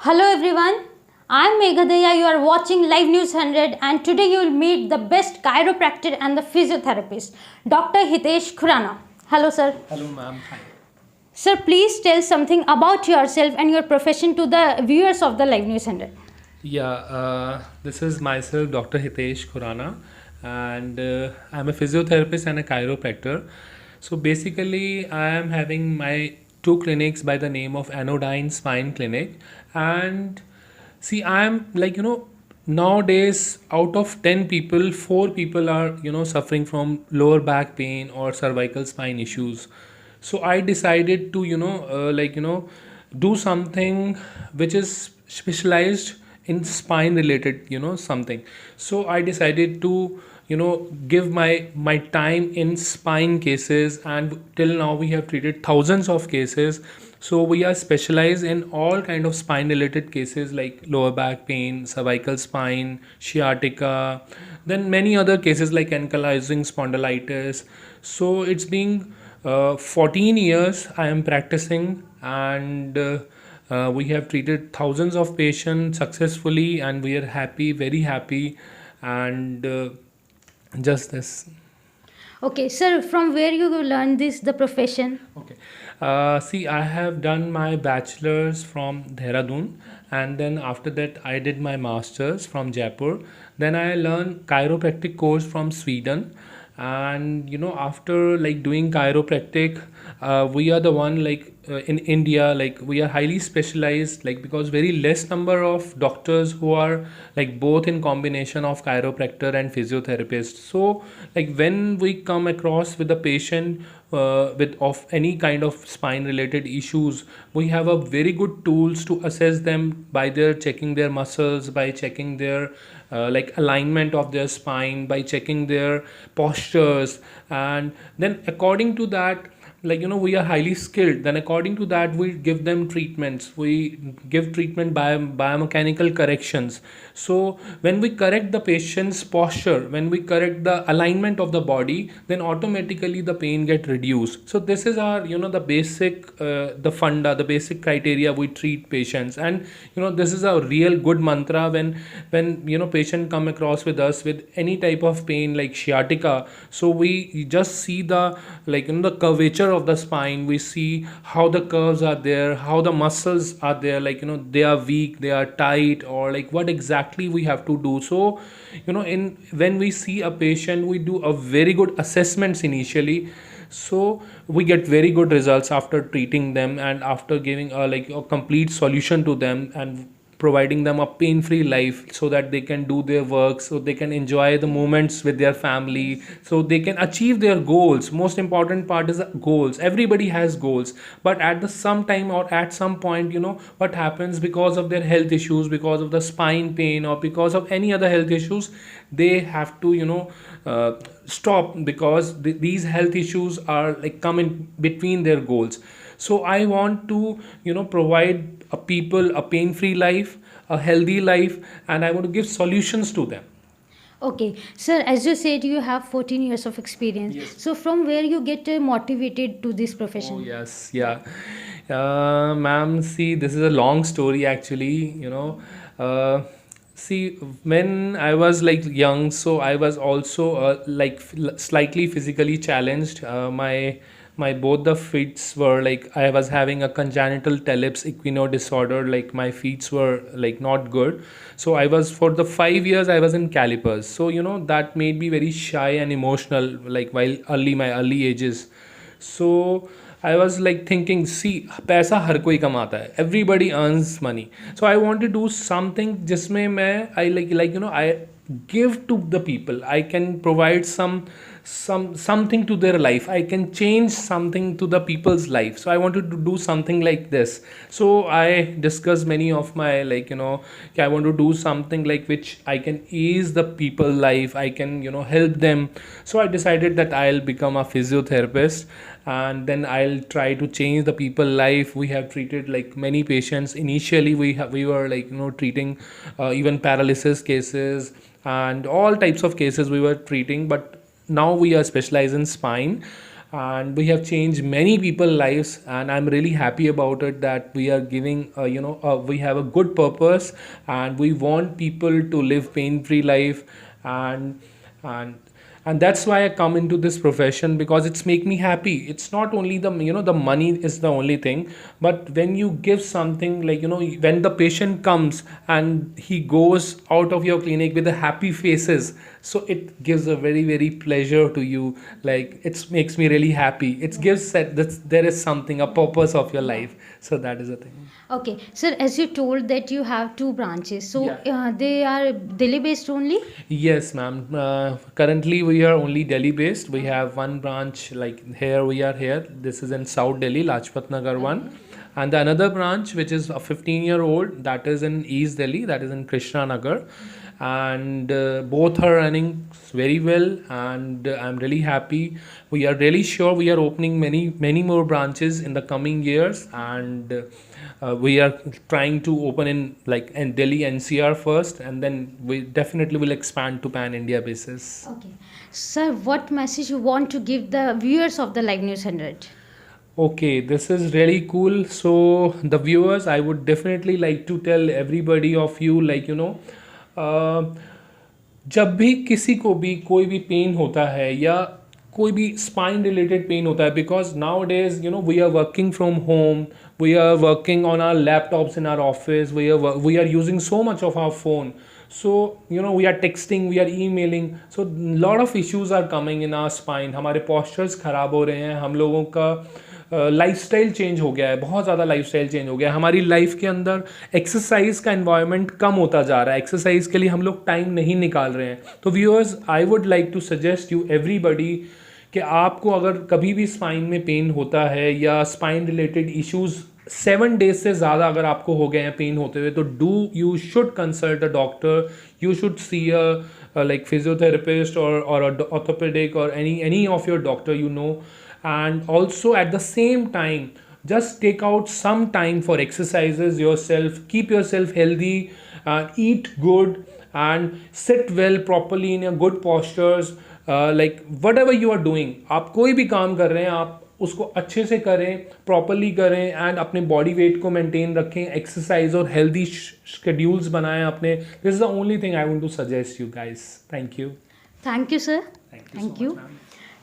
Hello everyone, I am Meghadeya. You are watching Live News 100 and today you will meet the best chiropractor and the physiotherapist, Dr. Hitesh Khurana. Hello sir. Hello, ma'am. Hi. Sir, please tell something about yourself and your profession to the viewers of the Live News 100. This is myself, Dr. Hitesh Khurana, and I'm a physiotherapist and a chiropractor. So basically, I am having my two clinics by the name of Anodyne Spine Clinic, and see, I am nowadays out of 10 people, 4 people are suffering from lower back pain or cervical spine issues. So I decided to do something which is specialized in spine related something. So I decided to give my time in spine cases, and till now we have treated thousands of cases. So we are specialized in all kind of spine related cases like lower back pain, cervical spine, sciatica, then many other cases like ankylosing spondylitis. So it's being 14 years I am practicing, and we have treated thousands of patients successfully, and we are happy, very happy, and just this. Okay, sir, from where you learned this, the profession? Okay. See, I have done my bachelor's from Dehradun, and then after that, I did my master's from Jaipur. Then I learned chiropractic course from Sweden, and after like doing chiropractic, we are the one in India, like we are highly specialized, like because very less number of doctors who are like both in combination of chiropractor and physiotherapist. So like when we come across with a patient with of any kind of spine related issues, we have a very good tools to assess them by their checking their muscles, by checking their like alignment of their spine, by checking their postures, and then according to that, we are highly skilled, then according to that we give them treatments. We give treatment by biomechanical corrections. So when we correct the patient's posture, when we correct the alignment of the body, then automatically the pain get reduced. So this is our the basic the basic criteria we treat patients. And this is a real good mantra when patient come across with us with any type of pain like sciatica. So we just see the the curvature of the spine. We see how the curves are there, how the muscles are there, they are weak, they are tight, or like what exactly we have to do. So in when we see a patient, we do a very good assessments initially. So we get very good results after treating them and after giving a complete solution to them and providing them a pain free life so that they can do their work, so they can enjoy the moments with their family, so they can achieve their goals. Most important part is goals. Everybody has goals, but at the some time or at some point, what happens, because of their health issues, because of the spine pain, or because of any other health issues, they have to stop, because these health issues are like come in between their goals. So I want to provide a people a pain free life, a healthy life, and I want to give solutions to them. Okay, sir, as you said, you have 14 years of experience. Yes. So from where you get motivated to this profession? Oh, yes, yeah. Ma'am, see, this is a long story actually, See, when I was like young, so I was also slightly physically challenged. My both the feet were like I was having a congenital talus equino disorder. Like my feet were like not good. So I was for the 5 years I was in calipers. So that made me very shy and emotional. Like while early my early ages. So I was like thinking, see, पैसा हर कोई कमाता है, everybody earns money. So I want to do something जिसमें मैं I I give to the people. I can provide something to their life. I can change something to the people's life. So I wanted to do something like this. So I discussed many of my I want to do something like which I can ease the people life. I can help them. So I decided that I'll become a physiotherapist, and then I'll try to change the people life. We have treated like many patients. Initially we were treating even paralysis cases and all types of cases we were treating, but now we are specialized in spine. and we have changed many people lives, and I'm really happy about it that we are giving we have a good purpose, and we want people to live pain free life. And and and that's why I come into this profession, because it's make me happy. It's not only the, the money is the only thing, but when you give something, like, when the patient comes and he goes out of your clinic with the happy faces, so it gives a very very pleasure to you. Like, it makes me really happy. It gives that there is something, a purpose of your life. So that is the thing. Okay, sir, as you told that you have two branches, so Yeah. they are Delhi based only? Yes, ma'am. Currently, we are only Delhi based. We have one branch, like here we are here. This is in South Delhi, Lajpat Nagar one. And the another branch, which is a 15-year-old, that is in East Delhi, that is in Krishna Nagar. And both are running very well, and I'm really happy. We are really sure we are opening many more branches in the coming years, and we are trying to open in Delhi NCR first, and then we definitely will expand to pan India basis. Okay. Sir, what message you want to give the viewers of the Live News 100? Okay, this is really cool. So the viewers, I would definitely like to tell everybody of you, uh, जब भी किसी को भी कोई भी pen होता है, या कोई भी स्पाइन रिलेटेड पेन होता है, because nowadays we are working from home, we are working on our laptops in our office, we are using so much of our phone. So we are texting, we are emailing, so lot of issues are coming in our spine. हमारे postures ख़राब हो रहे हैं, हम लोगों का lifestyle change हो गया है, बहुत ज़्यादा लाइफस्टाइल चेंज हो गया है हमारी लाइफ के अंदर। एक्सरसाइज का एनवायरनमेंट कम होता जा रहा है, एक्सरसाइज के लिए हम लोग टाइम नहीं निकाल रहे हैं। तो viewers, I would like to suggest you everybody कि आपको अगर कभी भी स्पाइन में पेन होता है, या स्पाइन रिलेटेड इश्यूज़ 7 डेज से ज़्यादा अगर आपको हो गए हैं पेन होते हुए, तो you should consult a doctor, you should see a like physiotherapist or a orthopedic or any of your doctor, and also at the same time just take out some time for exercises yourself, keep yourself healthy, eat good, and sit well properly in your good postures. Like whatever you are doing, आप कोई भी काम कर रहे हैं, आप उसको अच्छे से करें, प्रॉपरली करें, एंड अपने बॉडी वेट को मेंटेन रखें, एक्सरसाइज और हेल्दी शेड्यूल्स बनाएं अपने। This is the only thing I want to suggest you guys. Thank you. Thank you, sir. Thank you so much, ma'am.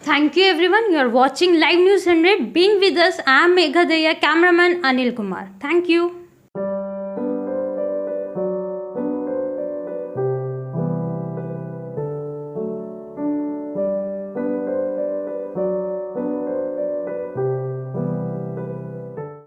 Thank you, everyone. You are watching Live News 100. Being with us, I am Megha Daya, cameraman Anil Kumar. Thank you.